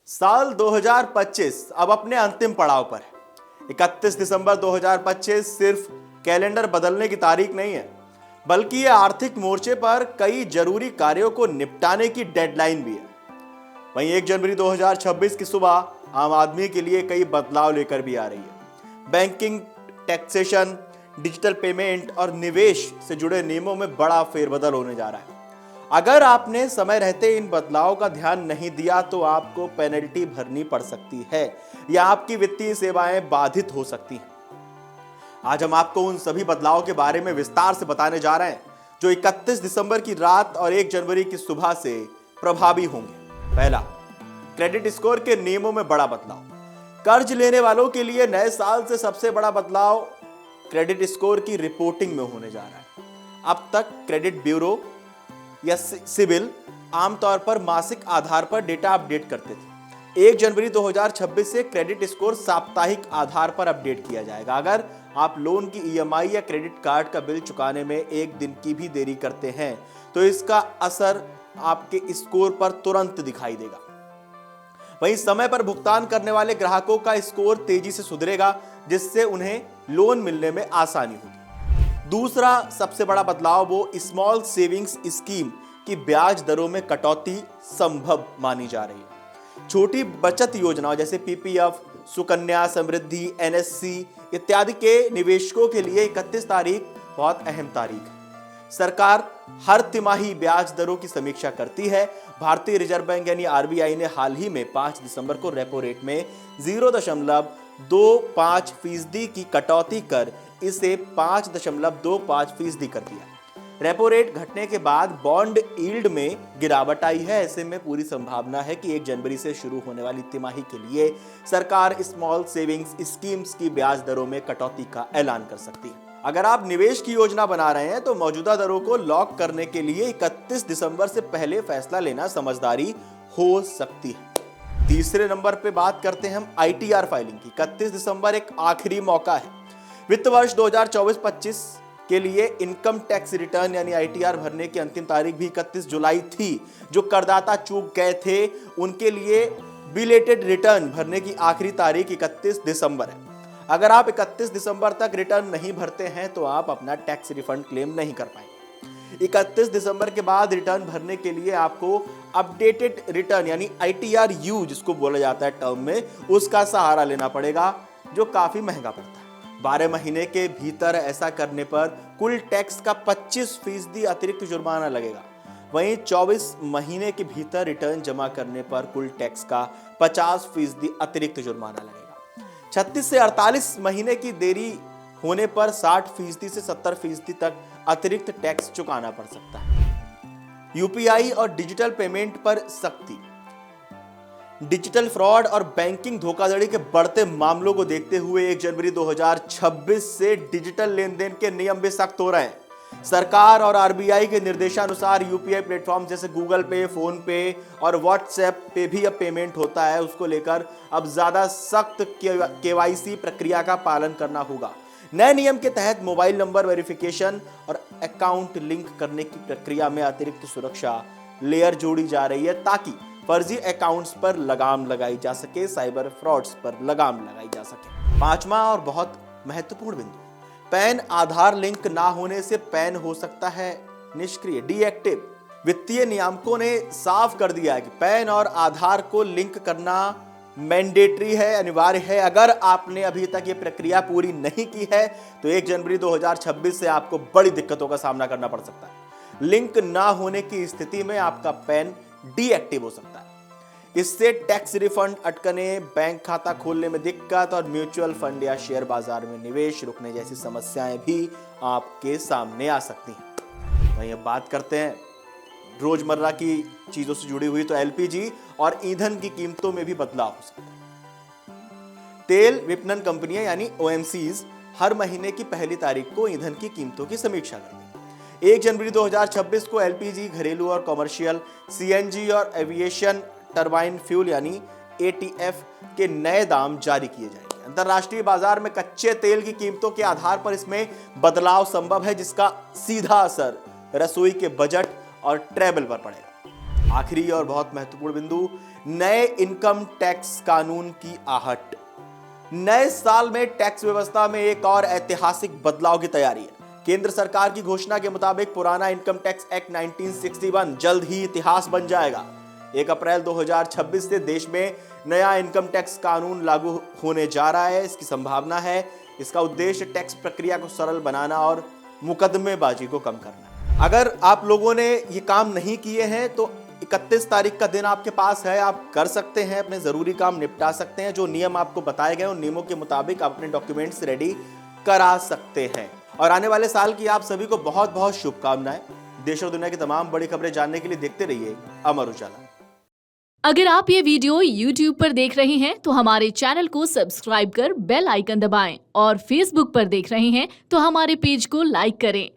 साल 2025 अब अपने अंतिम पड़ाव पर है। 31 दिसंबर 2025 सिर्फ कैलेंडर बदलने की तारीख नहीं है, बल्कि यह आर्थिक मोर्चे पर कई जरूरी कार्यों को निपटाने की डेडलाइन भी है। वहीं 1 जनवरी 2026 की सुबह आम आदमी के लिए कई बदलाव लेकर भी आ रही है। बैंकिंग, टैक्सेशन, डिजिटल पेमेंट और निवेश से जुड़े नियमों में बड़ा फेरबदल होने जा रहा है। अगर आपने समय रहते इन बदलाव का ध्यान नहीं दिया तो आपको पेनल्टी भरनी पड़ सकती है या आपकी वित्तीय सेवाएं बाधित हो सकती हैं। आज हम आपको उन सभी बदलावों के बारे में विस्तार से बताने जा रहे हैं जो 31 दिसंबर की रात और 1 जनवरी की सुबह से प्रभावी होंगे। पहला, क्रेडिट स्कोर के नियमों में बड़ा बदलाव। कर्ज लेने वालों के लिए नए साल से सबसे बड़ा बदलाव क्रेडिट स्कोर की रिपोर्टिंग में होने जा रहा है। अब तक क्रेडिट ब्यूरो या सिबिल आमतौर पर मासिक आधार पर डेटा अपडेट करते थे। 1 जनवरी 2026 से क्रेडिट स्कोर साप्ताहिक आधार पर अपडेट किया जाएगा। अगर आप लोन की ईएमआई या क्रेडिट कार्ड का बिल चुकाने में 1 दिन की भी देरी करते हैं तो इसका असर आपके स्कोर पर तुरंत दिखाई देगा। वहीं समय पर भुगतान करने वाले ग्राहकों का स्कोर तेजी से सुधरेगा, जिससे उन्हें लोन मिलने में आसानी होगी। दूसरा सबसे बड़ा बदलाव वो स्मॉल सेविंग्स स्कीम की ब्याज दरों में कटौती संभव मानी जा रही है। छोटी बचत योजनाओं जैसे पीपीएफ, सुकन्या समृद्धि, एनएससी इत्यादि के निवेशकों के लिए 31 तारीख बहुत अहम तारीख है। सरकार हर तिमाही ब्याज दरों की समीक्षा करती है। भारतीय रिजर्व बैंक यानी आरबीआई ने हाल ही में 5 दिसंबर को रेपो रेट में 0.25% की कटौती कर इसे 5.25% कर दिया। रेपो रेट घटने के बाद बॉन्ड यील्ड में गिरावट आई है। ऐसे में पूरी संभावना है कि 1 जनवरी से शुरू होने वाली तिमाही के लिए सरकार स्मॉल सेविंग्स स्कीम्स की ब्याज दरों में कटौती का ऐलान कर सकती है। अगर आप निवेश की योजना बना रहे हैं तो मौजूदा दरों को लॉक करने के लिए 31 दिसंबर से पहले फैसला लेना समझदारी हो सकती है। तीसरे नंबर पे बात करते हैं हम आईटीआर फाइलिंग की। 31 दिसंबर एक आखिरी मौका है। वित्त वर्ष 2024-25 के लिए इनकम टैक्स रिटर्न यानी आईटीआर भरने की अंतिम तारीख भी 31 जुलाई थी। जो करदाता चूक गए थे उनके लिए बिलेटेड रिटर्न भरने की आखिरी तारीख 31 दिसंबर है। अगर आप 31 दिसंबर तक रिटर्न नहीं भरते हैं तो आप अपना टैक्स रिफंड क्लेम नहीं कर पाएंगे। 31 दिसंबर के बाद रिटर्न भरने के लिए आपको अपडेटेड रिटर्न यानी आईटीआर यू जिसको बोला जाता है टर्म में, उसका सहारा लेना पड़ेगा, जो काफी महंगा पड़ता है। 12 महीने के भीतर ऐसा करने पर कुल टैक्स का 25% अतिरिक्त जुर्माना लगेगा। वहीं 24 महीने के भीतर रिटर्न जमा करने पर कुल टैक्स का 50% अतिरिक्त जुर्माना लगेगा। 36 से 48 महीने की देरी होने पर 60% से 70% तक अतिरिक्त टैक्स चुकाना पड़ सकता है। यूपीआई और डिजिटल पेमेंट पर सख्ती। डिजिटल फ्रॉड और बैंकिंग धोखाधड़ी के बढ़ते मामलों को देखते हुए 1 जनवरी 2026 से डिजिटल लेन देन के नियम भी सख्त हो रहे हैं। सरकार और आरबीआई के निर्देशानुसार यूपीआई प्लेटफॉर्म जैसे गूगल पे, फोन पे और व्हाट्सएप पे भी अब पेमेंट होता है। उसको लेकर अब ज्यादा सख्त केवाईसी प्रक्रिया का पालन करना होगा। नए नियम के तहत मोबाइल नंबर वेरिफिकेशन और अकाउंट लिंक करने की प्रक्रिया में अतिरिक्त सुरक्षा लेयर जोड़ी जा रही है ताकि फर्जी अकाउंट्स पर लगाम लगाई जा सके, साइबर फ्रॉड्स पर लगाम लगाई जा सके। 5वां और बहुत महत्वपूर्ण बिंदु, पैन आधार लिंक ना होने से पैन हो सकता है निष्क्रिय, डीएक्टिव। वित्तीय नियामकों ने साफ कर दिया है कि पैन और आधार को लिंक करना मैंडेटरी है, अनिवार्य है। अगर आपने अभी तक ये प्रक्रिया पूरी नहीं की है तो 1 जनवरी 2026 से आपको बड़ी दिक्कतों का सामना करना पड़ सकता है। लिंक ना होने की स्थिति में आपका पैन डीएक्टिव हो सकता है। इससे टैक्स रिफंड अटकने, बैंक खाता खोलने में दिक्कत और म्यूचुअल फंड या शेयर बाजार में निवेश रुकने जैसी समस्याएं भी आपके सामने आ सकती हैं। वहीं अब बात करते हैं रोजमर्रा की चीजों से जुड़ी हुई, तो एलपीजी और ईंधन की कीमतों में भी बदलाव हो सकता है। तेल विपणन कंपनियां यानी ओएमसीज हर महीने की पहली तारीख को ईंधन की कीमतों की समीक्षा करती है। 1 जनवरी 2026 को एलपीजी, घरेलू और कमर्शियल, सीएनजी और एविएशन टरबाइन फ्यूल यानी एटीएफ के नए दाम जारी किए जाएंगे। अंतरराष्ट्रीय बाजार में कच्चे तेल की कीमतों के आधार पर इसमें बदलाव संभव है, जिसका सीधा असर रसोई के बजट और ट्रैवल पर पड़ेगा। आखिरी और बहुत महत्वपूर्ण बिंदु, नए इनकम टैक्स कानून की आहट। नए साल में टैक्स व्यवस्था में एक और ऐतिहासिक बदलाव की तैयारी है। केंद्र सरकार की घोषणा के मुताबिक पुराना इनकम टैक्स एक्ट 1961 जल्द ही इतिहास बन जाएगा। 1 अप्रैल 2026 से देश में नया इनकम टैक्स कानून लागू होने जा रहा है। इसकी संभावना है। इसका उद्देश्य टैक्स प्रक्रिया को सरल बनाना और मुकदमेबाजी को कम करना है। अगर आप लोगों ने ये काम नहीं किए हैं तो 31 तारीख का दिन आपके पास है। आप कर सकते हैं, अपने जरूरी काम निपटा सकते हैं। जो नियम आपको बताए गए उन नियमों के मुताबिक आप अपने डॉक्यूमेंट्स रेडी करा सकते हैं। और आने वाले साल की आप सभी को बहुत बहुत शुभकामनाएं। देश और दुनिया की तमाम बड़ी खबरें जानने के लिए देखते रहिए अमर उजाला। अगर आप ये वीडियो YouTube पर देख रहे हैं तो हमारे चैनल को सब्सक्राइब कर बेल आइकन दबाएं और Facebook पर देख रहे हैं तो हमारे पेज को लाइक करें।